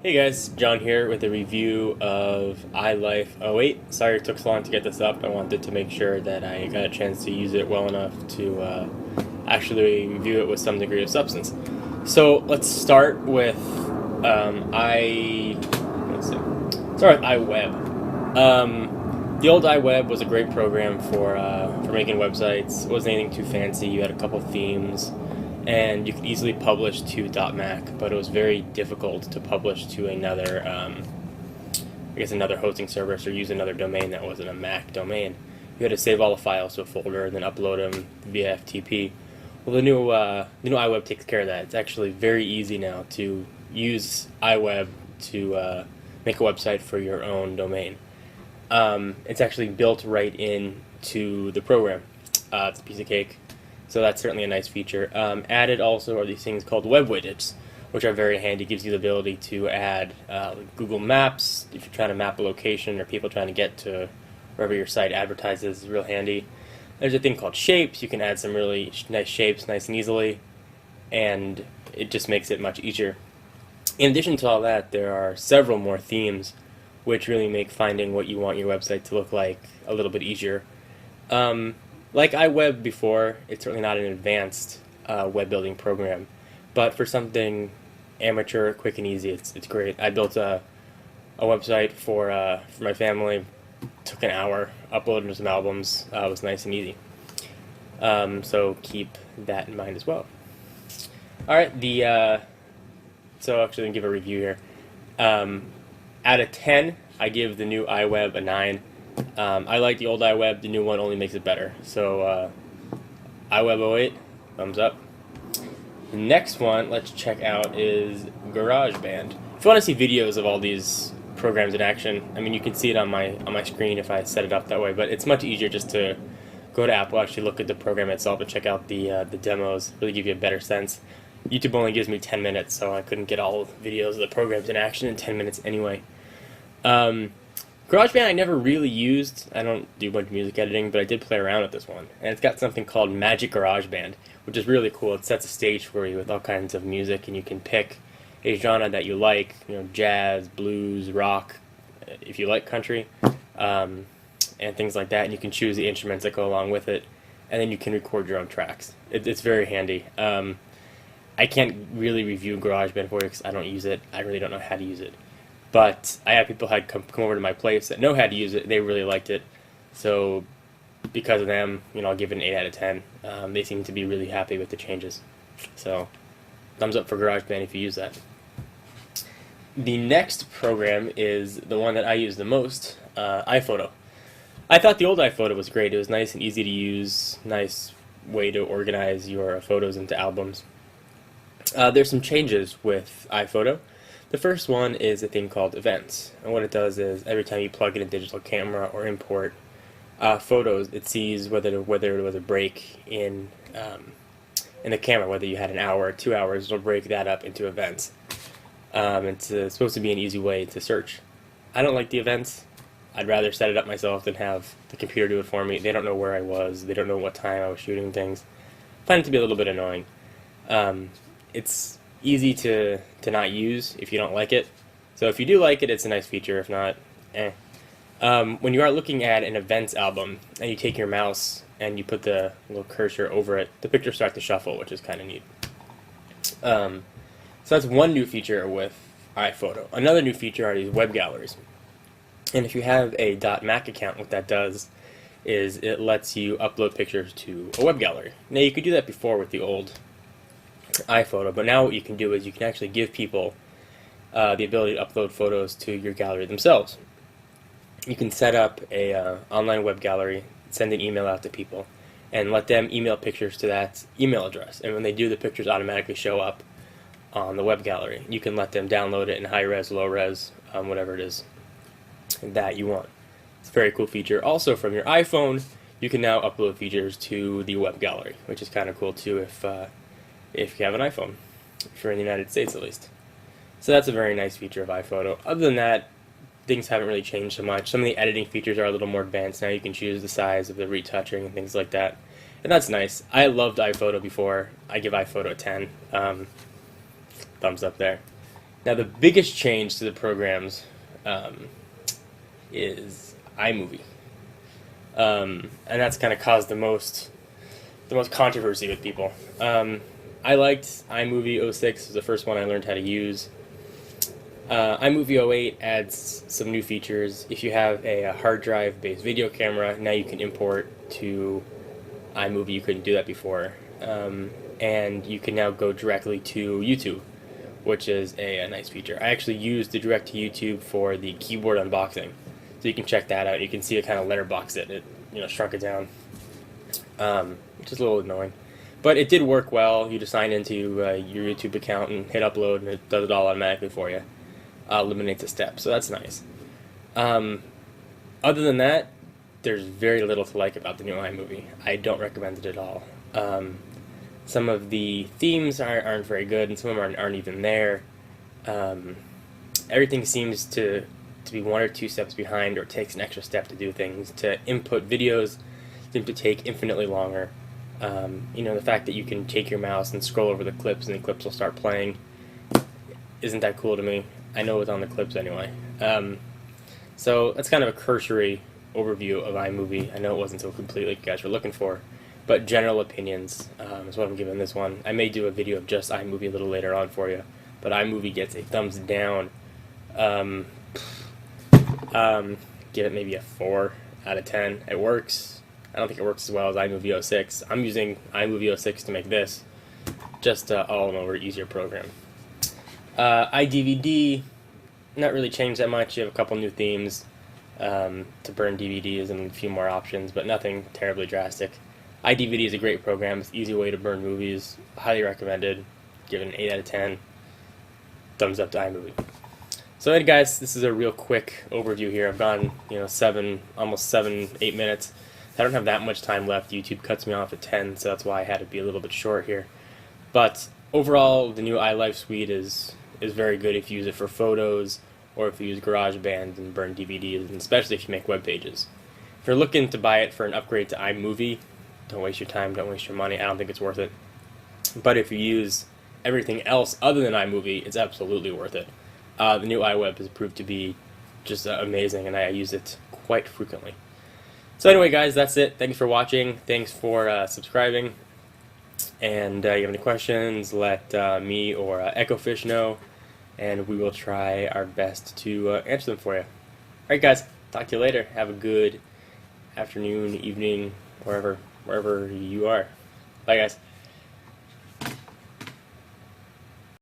Hey guys, John here with a review of iLife. Oh wait, sorry it took so long to get this up. I wanted to make sure that I got a chance to use it well enough to actually review it with some degree of substance. So let's start with let's see, start with iWeb. The old iWeb was a great program for making websites. It wasn't anything too fancy. You had a couple themes and you could easily publish to .Mac, but it was very difficult to publish to another, another hosting service or use another domain that wasn't a Mac domain. You had to save all the files to a folder and then upload them via FTP. Well, the new iWeb takes care of that. It's actually very easy now to use iWeb to make a website for your own domain. It's actually built right into the program. It's a piece of cake. So that's certainly a nice feature. Added also are these things called web widgets, which are very handy. It gives you the ability to add Google Maps if you're trying to map a location or people trying to get to wherever your site advertises. Is real handy. There's a thing called shapes. You can add some really nice shapes nice and easily, and it just makes it much easier. In addition to all that, there are several more themes which really make finding what you want your website to look like a little bit easier. Like iWeb before, it's certainly not an advanced web building program, but for something amateur, quick and easy, it's great. I built a website for my family. Took an hour, uploaded some albums. It was nice and easy. So keep that in mind as well. All right, so actually, I'm gonna give a review here. Out of 10, I give the new iWeb a 9. I like the old iWeb. The new one only makes it better. So iWeb 08, thumbs up. The next one, let's check out, is GarageBand. If you want to see videos of all these programs in action, I mean, you can see it on my screen if I set it up that way. But it's much easier just to go to Apple, actually look at the program itself, and check out the demos. Really give you a better sense. YouTube only gives me 10 minutes, so I couldn't get all videos of the programs in action in 10 minutes anyway. GarageBand I never really used. I don't do a bunch of music editing, but I did play around with this one. And it's got something called Magic GarageBand, which is really cool. It sets a stage for you with all kinds of music, and you can pick a genre that you like, jazz, blues, rock, if you like country, and things like that. And you can choose the instruments that go along with it, and then you can record your own tracks. It's very handy. I can't really review GarageBand for you because I don't use it. I really don't know how to use it. But I have people had come over to my place that know how to use it. They really liked it. So because of them, I'll give it an 8 out of 10. They seem to be really happy with the changes. So thumbs up for GarageBand if you use that. The next program is the one that I use the most, iPhoto. I thought the old iPhoto was great. It was nice and easy to use, nice way to organize your photos into albums. There's some changes with iPhoto. The first one is a thing called events, and what it does is every time you plug in a digital camera or import photos, it sees whether there was a break in the camera, whether you had an hour or 2 hours. It'll break that up into events. It's supposed to be an easy way to search. I don't like the events. I'd rather set it up myself than have the computer do it for me. They don't know where I was. They don't know what time I was shooting things. I find it to be a little bit annoying. It's easy to not use if you don't like it. So if you do like it, it's a nice feature. If not, eh. When you are looking at an events album and you take your mouse and you put the little cursor over it, the pictures start to shuffle, which is kind of neat. So that's one new feature with iPhoto. Another new feature are these web galleries. And if you have a .Mac account, what that does is it lets you upload pictures to a web gallery. Now you could do that before with the old iPhoto, but now what you can do is you can actually give people the ability to upload photos to your gallery themselves. You can set up a online web gallery, send an email out to people, and let them email pictures to that email address. And when they do, the pictures automatically show up on the web gallery. You can let them download it in high res, low res, whatever it is that you want. It's a very cool feature. Also, from your iPhone, you can now upload features to the web gallery, which is kind of cool too if you have an iPhone, if you're in the United States at least. So that's a very nice feature of iPhoto. Other than that, things haven't really changed so much. Some of the editing features are a little more advanced now. You can choose the size of the retouching and things like that. And that's nice. I loved iPhoto before. I give iPhoto a 10. Thumbs up there. Now, the biggest change to the programs um, is iMovie, and that's kind of caused the most controversy with people. I liked iMovie '06; was the first one I learned how to use. iMovie '08 adds some new features. If you have a hard drive based video camera, now you can import to iMovie. You couldn't do that before. And you can now go directly to YouTube, which is a nice feature. I actually used the direct to YouTube for the keyboard unboxing, so you can check that out. You can see it kind of letterbox it. It shrunk it down, which is a little annoying, but it did work well. You just sign into your YouTube account and hit upload, and it does it all automatically for you. Eliminates a step, so that's nice. Other than that, there's very little to like about the new iMovie. I don't recommend it at all. Some of the themes aren't very good, and some of them aren't even there. Everything seems to be one or two steps behind, or takes an extra step to do things. To input videos seem to take infinitely longer. The fact that you can take your mouse and scroll over the clips, and the clips will start playing, isn't that cool to me. I know it's on the clips anyway. So that's kind of a cursory overview of iMovie. I know it wasn't so complete like you guys were looking for, but general opinions is what I'm giving this one. I may do a video of just iMovie a little later on for you, but iMovie gets a thumbs down. Give it maybe a 4 out of 10. It works. I don't think it works as well as iMovie '06. I'm using iMovie '06 to make this just all in over easier program. iDVD, not really changed that much. You have a couple new themes to burn DVDs and a few more options, but nothing terribly drastic. iDVD is a great program. It's an easy way to burn movies. Highly recommended. Give it an 8 out of 10. Thumbs up to iMovie. So anyway, guys, this is a real quick overview here. I've gone, almost 7-8 minutes. I don't have that much time left. YouTube cuts me off at 10, so that's why I had to be a little bit short here. But overall, the new iLife suite is very good if you use it for photos, or if you use GarageBand and burn DVDs, and especially if you make web pages. If you're looking to buy it for an upgrade to iMovie, don't waste your time, don't waste your money. I don't think it's worth it. But if you use everything else other than iMovie, it's absolutely worth it. The new iWeb has proved to be just amazing, and I use it quite frequently. So anyway, guys, that's it. Thanks for watching. Thanks for subscribing. And you have any questions, let me or Echofish know, and we will try our best to answer them for you. Alright, guys, talk to you later. Have a good afternoon, evening, wherever you are. Bye, guys.